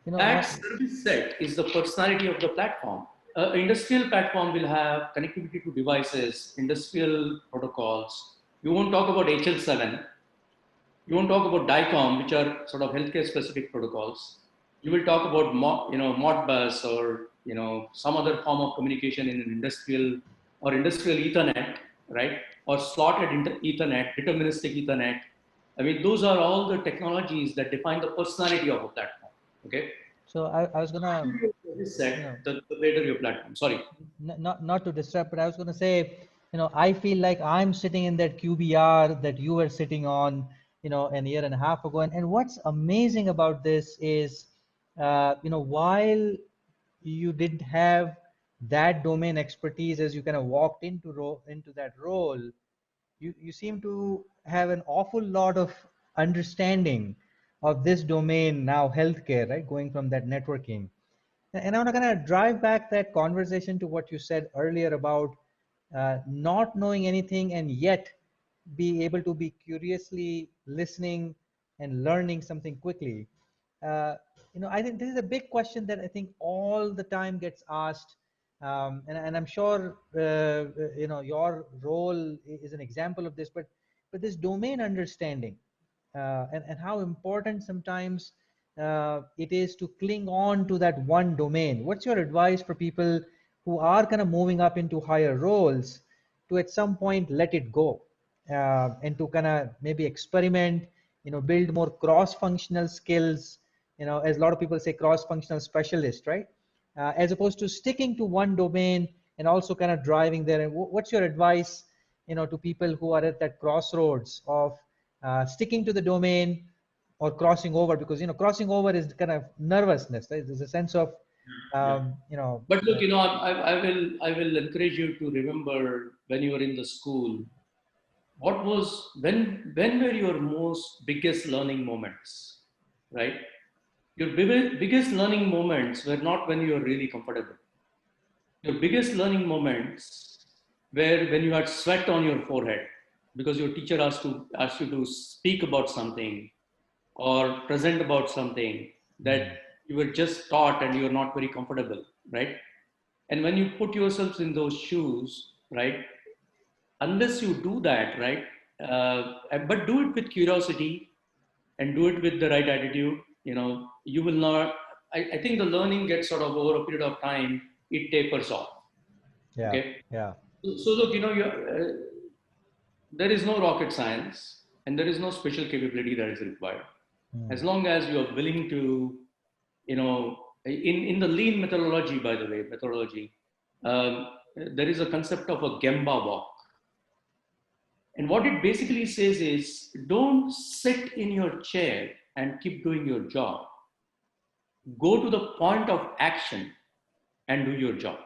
That service set is the personality of the platform. Industrial platform will have connectivity to devices, industrial protocols. You won't talk about HL7. You won't talk about DICOM, which are sort of healthcare specific protocols. You will talk about Modbus or some other form of communication in an industrial Ethernet, right? Or slotted Ethernet, deterministic Ethernet. I mean, those are all the technologies that define the personality of a platform. Okay. So I was gonna the later your platform. Sorry. Not to disrupt, but I was gonna say, I feel like I'm sitting in that QBR that you were sitting on, a year and a half ago. And what's amazing about this is, while you didn't have that domain expertise as you kind of walked into that role, you seem to have an awful lot of understanding of this domain now, healthcare, right? Going from that networking. And I want to kind of drive back that conversation to what you said earlier about not knowing anything and yet be able to be curiously listening and learning something quickly. I think this is a big question that I think all the time gets asked. And I'm sure, your role is an example of this, but this domain understanding and how important sometimes it is to cling on to that one domain. What's your advice for people who are kind of moving up into higher roles to at some point let it go and to kind of maybe experiment, build more cross-functional skills, as a lot of people say, cross-functional specialist, right? as opposed to sticking to one domain and also kind of driving there? And what's your advice, to people who are at that crossroads of sticking to the domain or crossing over? Because crossing over is kind of nervousness, right? There's a sense of But look, I will encourage you to remember when you were in the school, when were your most biggest learning moments, right? Your biggest learning moments were not when you were really comfortable. Your biggest learning moments were when you had sweat on your forehead because your teacher asked you to speak about something or present about something that you were just taught and you're not very comfortable, right? And when you put yourselves in those shoes, right, unless you do that, right, but do it with curiosity and do it with the right attitude, you will not, I think the learning gets sort of over a period of time, it tapers off. Yeah. Okay. Yeah. So look, there is no rocket science and there is no special capability that is required. As long as you are willing to, in the lean methodology, by the way, there is a concept of a Gemba walk. And what it basically says is, don't sit in your chair and keep doing your job. Go to the point of action and do your job,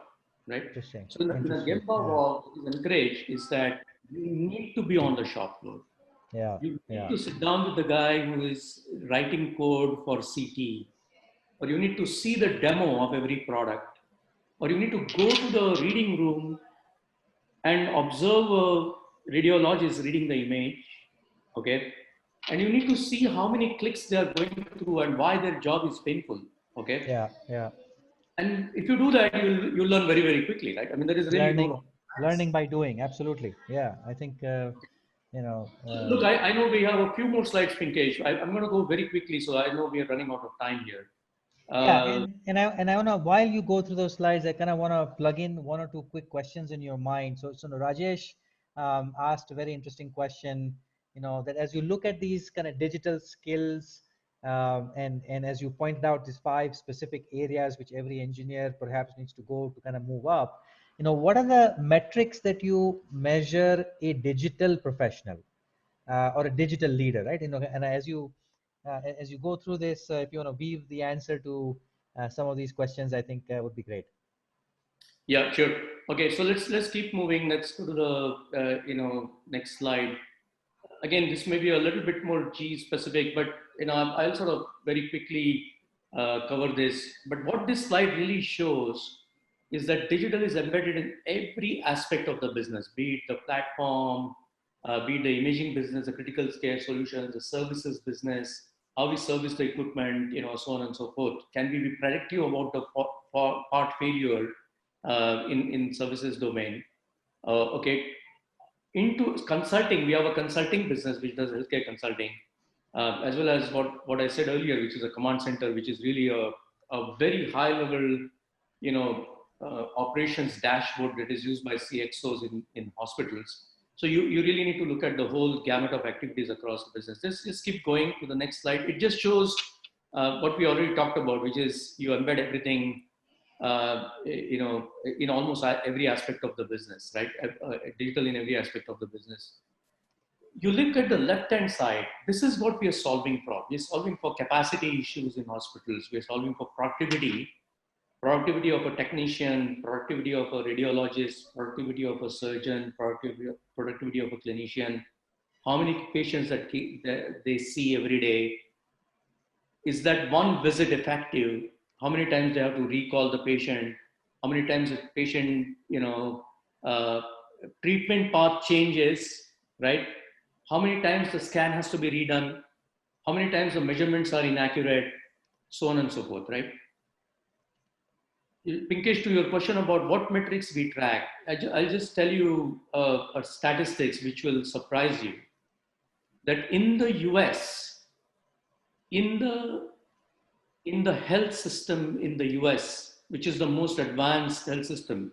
right? So in a Gemba walk, what is encouraged is that you need to be on the shop floor. Yeah. You need to sit down with the guy who is writing code for CT, or you need to see the demo of every product, or you need to go to the reading room and observe a radiologist reading the image, okay? And you need to see how many clicks they are going through and why their job is painful, okay? Yeah, yeah. And if you do that, you'll learn very, very quickly, right? I mean, there is really learning by doing. Absolutely, yeah. I think Look, I know we have a few more slides, Pinkesh. I'm going to go very quickly, so I know we are running out of time here. Yeah, and I want to, while you go through those slides, I kind of want to plug in one or two quick questions in your mind. So Rajesh asked a very interesting question, that as you look at these kind of digital skills, and as you pointed out, these 5 specific areas which every engineer perhaps needs to go to kind of move up, what are the metrics that you measure a digital professional or a digital leader, right? And as you go through this, if you want to weave the answer to some of these questions, I think would be great. Yeah, sure. Okay, so let's keep moving. Let's go to the next slide. Again, this may be a little bit more G specific, but I'll sort of very quickly cover this. But what this slide really shows is that digital is embedded in every aspect of the business, be it the platform, be it the imaging business, the critical care solutions, the services business, how we service the equipment, so on and so forth. Can we be predictive about the part failure in services domain? Okay. Into consulting, we have a consulting business which does healthcare consulting, as well as what I said earlier, which is a command center, which is really a very high level, operations dashboard that is used by CXOs in hospitals. So you really need to look at the whole gamut of activities across the business. Just keep going to the next slide. It just shows what we already talked about, which is you embed everything, in almost every aspect of the business, right? Digital in every aspect of the business. You look at the left-hand side, this is what we are solving for. We're solving for capacity issues in hospitals. We're solving for productivity of a technician, productivity of a radiologist, productivity of a surgeon, productivity of a clinician, how many patients that they see every day. Is that one visit effective? How many times they have to recall the patient? How many times the patient, treatment path changes, right? How many times the scan has to be redone? How many times the measurements are inaccurate? So on and so forth, right? Pinkesh, to your question about what metrics we track, I'll just tell you a statistics which will surprise you. That in the US, in the health system in the US, which is the most advanced health system,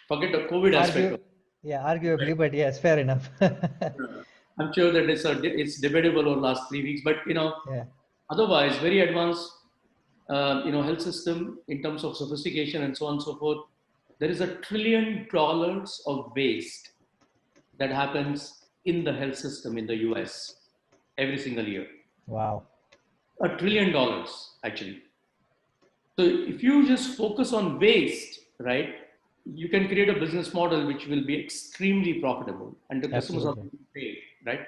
forget the COVID aspect. Yeah, arguably, but yes, fair enough. I'm sure that it's debatable over the last 3 weeks, but otherwise very advanced. health system in terms of sophistication and so on and so forth, there is $1 trillion of waste that happens in the health system in the US every single year. Wow. $1 trillion, actually. So if you just focus on waste, right, you can create a business model which will be extremely profitable and the customers are going to pay, right?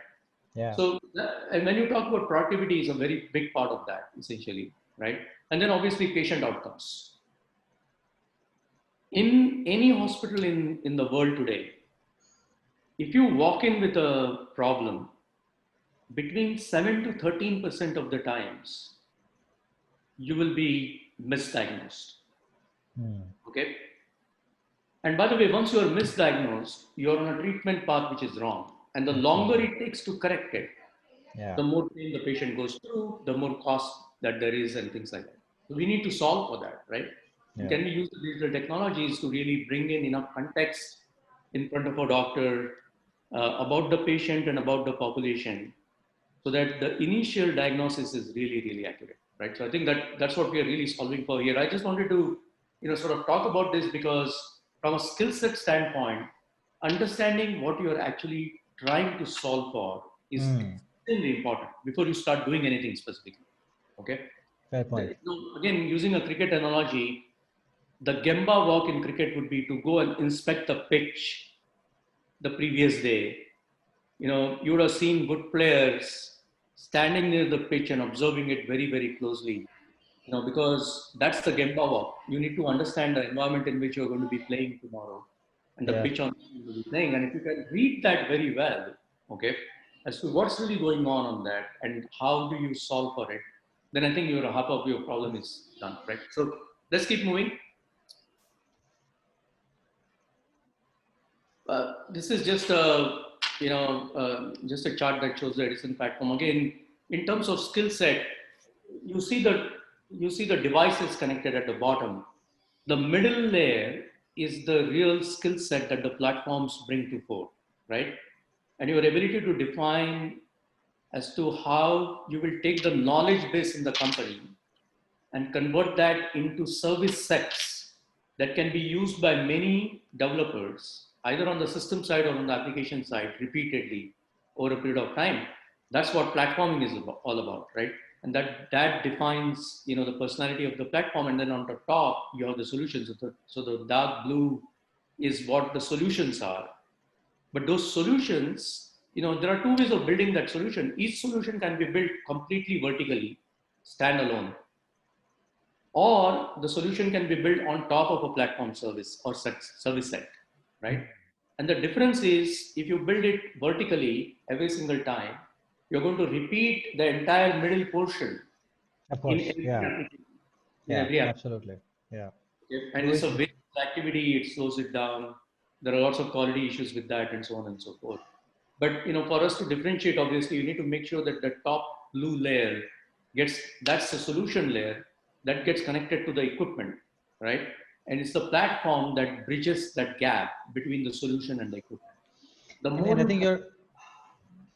Yeah. So, and when you talk about productivity is a very big part of that, essentially, right? And then obviously patient outcomes. In any hospital in the world today, if you walk in with a problem, between 7 to 13% of the times, you will be misdiagnosed. Okay? And by the way, once you are misdiagnosed, you're on a treatment path which is wrong. And the longer it takes to correct it, the more pain the patient goes through, the more cost that there is and things like that. So we need to solve for that, right? Yeah. Can we use the digital technologies to really bring in enough context in front of a doctor about the patient and about the population so that the initial diagnosis is really, really accurate, right? So I think that's what we are really solving for here. I just wanted to, sort of talk about this because from a skill set standpoint, understanding what you are actually trying to solve for is extremely important before you start doing anything specifically. Okay. Fair point. Again, using a cricket analogy, the Gemba walk in cricket would be to go and inspect the pitch the previous day. You would have seen good players standing near the pitch and observing it very, very closely. Because that's the Gemba walk. You need to understand the environment in which you're going to be playing tomorrow and the pitch on which you will be playing. And if you can read that very well, okay, as to what's really going on that and how do you solve for it, then I think half of your problem is done, right? So let's keep moving. This is just a, just a chart that shows the EDISON platform. Again, in terms of skill set, you see the devices connected at the bottom. The middle layer is the real skill set that the platforms bring to fore, right? And your ability to define as to how you will take the knowledge base in the company and convert that into service sets that can be used by many developers, either on the system side or on the application side, repeatedly over a period of time. That's what platforming is all about, right? And that defines, the personality of the platform. And then on the top, you have the solutions. So the dark blue is what the solutions are. But those solutions, there are two ways of building that solution. Each solution can be built completely vertically, standalone, or the solution can be built on top of a platform service or service set, right? And the difference is if you build it vertically every single time, you're going to repeat the entire middle portion. Of course, every absolutely, yeah. And it's a waste activity, it slows it down. There are lots of quality issues with that and so on and so forth. But, for us to differentiate, obviously, you need to make sure that the top blue layer that's the solution layer that gets connected to the equipment, right? And it's the platform that bridges that gap between the solution and the equipment. And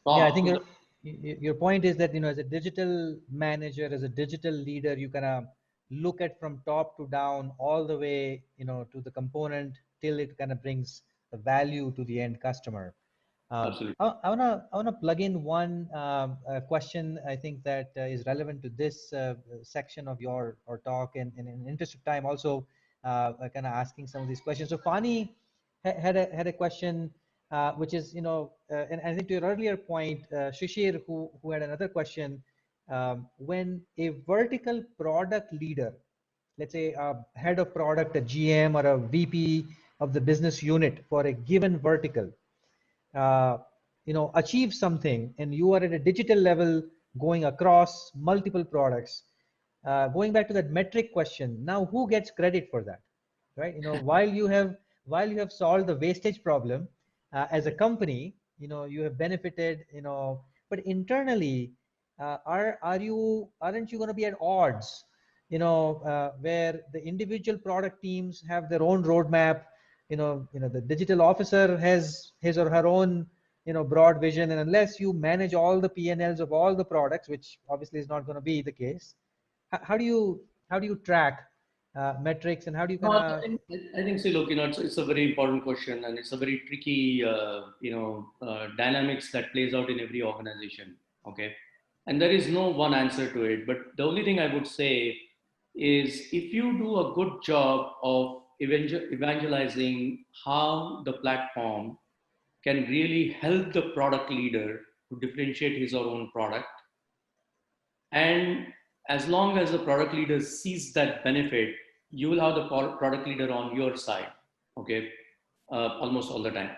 I think your point is that, as a digital manager, as a digital leader, you kind of look at from top to down all the way, to the component till it kind of brings the value to the end customer. Absolutely. I wanna plug in one question I think that is relevant to this section of your talk, and in interest of time also kind of asking some of these questions. So Fani had a question which is, and I think to your earlier point, Shishir, who had another question, when a vertical product leader, let's say a head of product, a GM or a VP of the business unit for a given vertical, achieve something, and you are at a digital level going across multiple products, going back to that metric question, now who gets credit for that, right? While you have solved the wastage problem as a company, you have benefited, but internally, aren't you going to be at odds, where the individual product teams have their own roadmap, the digital officer has his or her own, broad vision, and unless you manage all the P&Ls of all the products, which obviously is not going to be the case, how do you how do you track metrics, and how do you No, kind of? I think, see, look, it's a very important question, and it's a very tricky, dynamics that plays out in every organization. Okay. And there is no one answer to it. But the only thing I would say is if you do a good job of evangelizing how the platform can really help the product leader to differentiate his or own product, and as long as the product leader sees that benefit, you will have the product leader on your side, okay, almost all the time.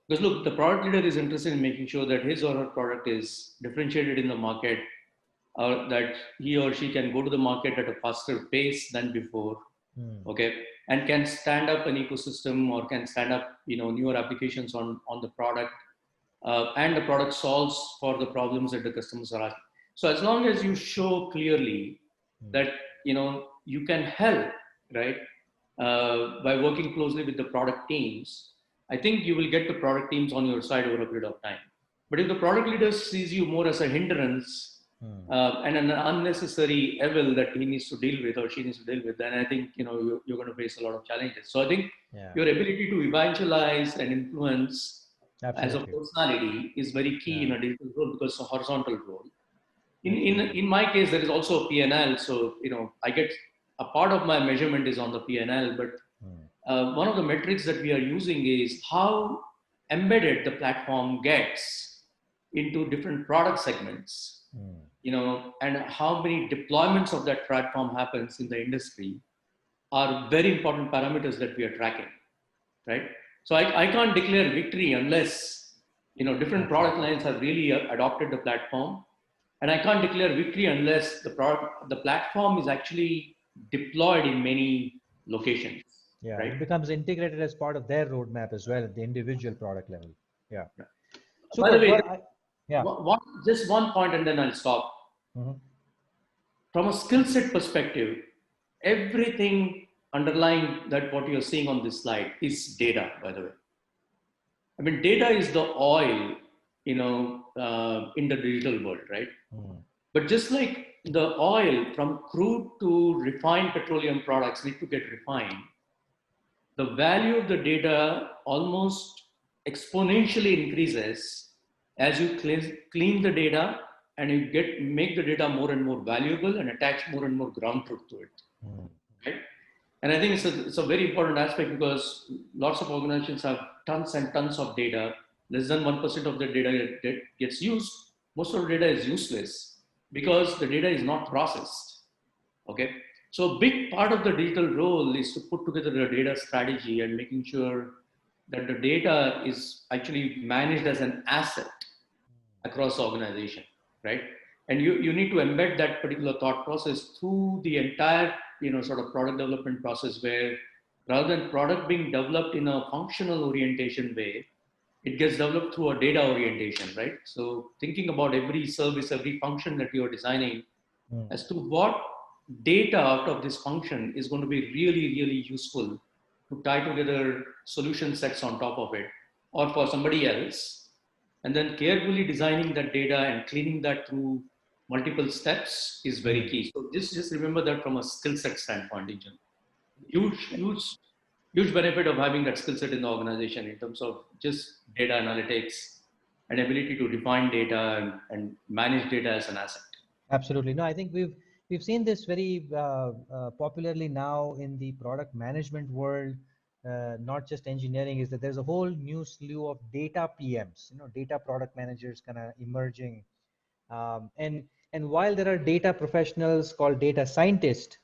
Because look, the product leader is interested in making sure that his or her product is differentiated in the market, or that he or she can go to the market at a faster pace than before, okay, and can stand up an ecosystem or can stand up, newer applications on the product, and the product solves for the problems that the customers are asking. So as long as you show clearly that you can help, right, by working closely with the product teams, I think you will get the product teams on your side over a period of time. But if the product leader sees you more as a hindrance, and an unnecessary evil that he needs to deal with or she needs to deal with, then I think you're going to face a lot of challenges. So I think your ability to evangelize and influence as a personality is very key in a digital role, because it's a horizontal role. In my case, there is also a P&L. So, I get a part of my measurement is on the P&L, but one of the metrics that we are using is how embedded the platform gets into different product segments, and how many deployments of that platform happens in the industry are very important parameters that we are tracking, right? So I can't declare victory unless, different product lines have really adopted the platform. And I can't declare victory unless the platform is actually deployed in many locations. Yeah, right? it becomes integrated as part of their roadmap as well at the individual product level. Yeah. By the way, yeah. Just one point and then I'll stop. From a skill set perspective, everything underlying that what you're seeing on this slide is data, by the way. I mean, data is the oil, in the digital world, right? But just like the oil from crude to refined petroleum products need to get refined, the value of the data almost exponentially increases as you clean the data and you make the data more and more valuable and attach more and more ground truth to it. Right? And I think it's a very important aspect, because lots of organizations have tons and tons of data. Less than 1% of the data gets used. Most of the data is useless because the data is not processed. Okay. So a big part of the digital role is to put together a data strategy and making sure that the data is actually managed as an asset across the organization, right? And you need to embed that particular thought process through the entire, sort of product development process, where rather than product being developed in a functional orientation way, it gets developed through a data orientation, right? So thinking about every service, every function that you're designing as to what data out of this function is going to be really, really useful to tie together solution sets on top of it or for somebody else. And then carefully designing that data and cleaning that through multiple steps is very key. So just remember that from a skill set standpoint, huge benefit of having that skill set in the organization in terms of just data analytics and ability to define data and manage data as an asset. Absolutely. No, I think we've seen this very popularly now in the product management world, not just engineering, is that there's a whole new slew of data PMs, data product managers kind of emerging. And while there are data professionals called data scientists,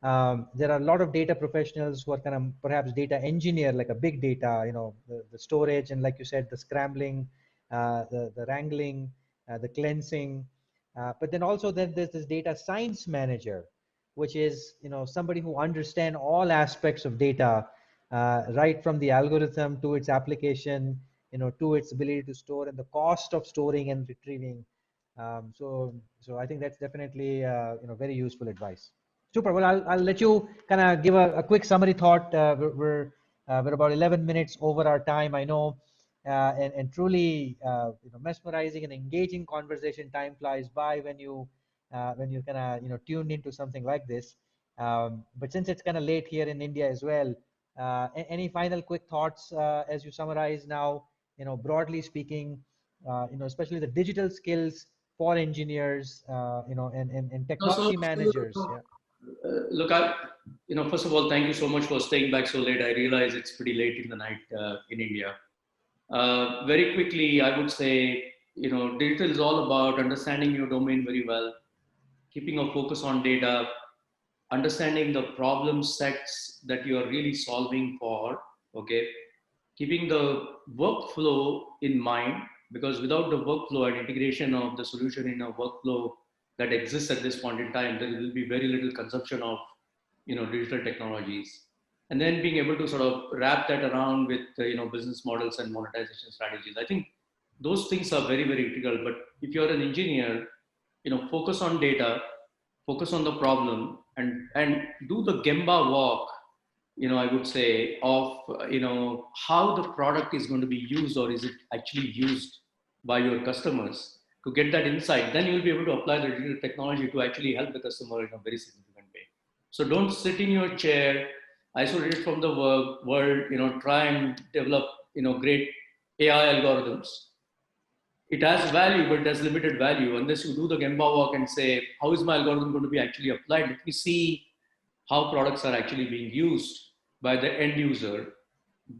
there are a lot of data professionals who are kind of perhaps data engineer, like a big data, the storage, and like you said, the scrambling, the wrangling, the cleansing. But then also then there's this data science manager, which is somebody who understands all aspects of data, right from the algorithm to its application, to its ability to store and the cost of storing and retrieving. So I think that's definitely very useful advice. Super. Well, I'll let you kind of give a quick summary thought. We're about 11 minutes over our time, I know, and truly mesmerizing and engaging conversation. Time flies by when you kind of tuned into something like this. But since it's kind of late here in India as well, any final quick thoughts as you summarize now, broadly speaking, especially the digital skills for engineers, and technology managers. Yeah. Look, first of all, thank you so much for staying back so late. I realize it's pretty late in the night in India. Very quickly, I would say, digital is all about understanding your domain very well, keeping a focus on data, understanding the problem sets that you are really solving for, okay? Keeping the workflow in mind, because without the workflow and integration of the solution in a workflow that exists at this point in time, there will be very little consumption of, digital technologies. And then being able to sort of wrap that around with, business models and monetization strategies. I think those things are very, very critical. But if you're an engineer, focus on data, focus on the problem, and do the Gemba walk, I would say, of, how the product is going to be used, or is it actually used by your customers, to get that insight. Then you'll be able to apply the digital technology to actually help the customer in a very significant way. So don't sit in your chair, isolated from the world, try and develop, great AI algorithms. It has value, but it has limited value unless you do the Gemba walk and say, how is my algorithm going to be actually applied? Let me see how products are actually being used by the end user.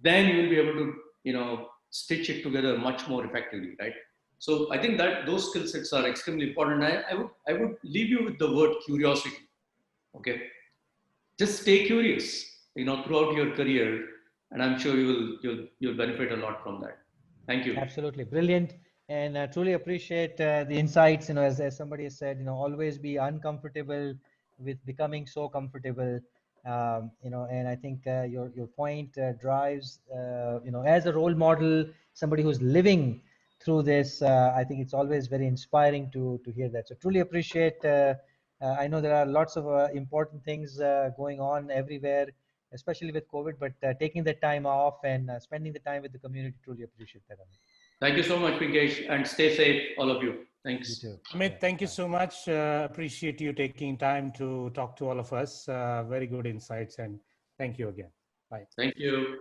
Then you will be able to, stitch it together much more effectively, right? So I think that those skill sets are extremely important. I would leave you with the word curiosity. Okay, just stay curious, throughout your career, and I'm sure you'll benefit a lot from that. Thank you. Absolutely brilliant, and truly appreciate the insights. As somebody has said, always be uncomfortable with becoming so comfortable. And I think your point drives. As a role model, somebody who's living through this, I think it's always very inspiring to hear that. So truly appreciate. I know there are lots of important things going on everywhere, especially with COVID, but taking the time off and spending the time with the community, truly appreciate that. Thank you so much, Pinkesh, and stay safe, all of you. Thanks. You too. Amit, thank you so much. Appreciate you taking time to talk to all of us. Very good insights, and thank you again. Bye. Thank you.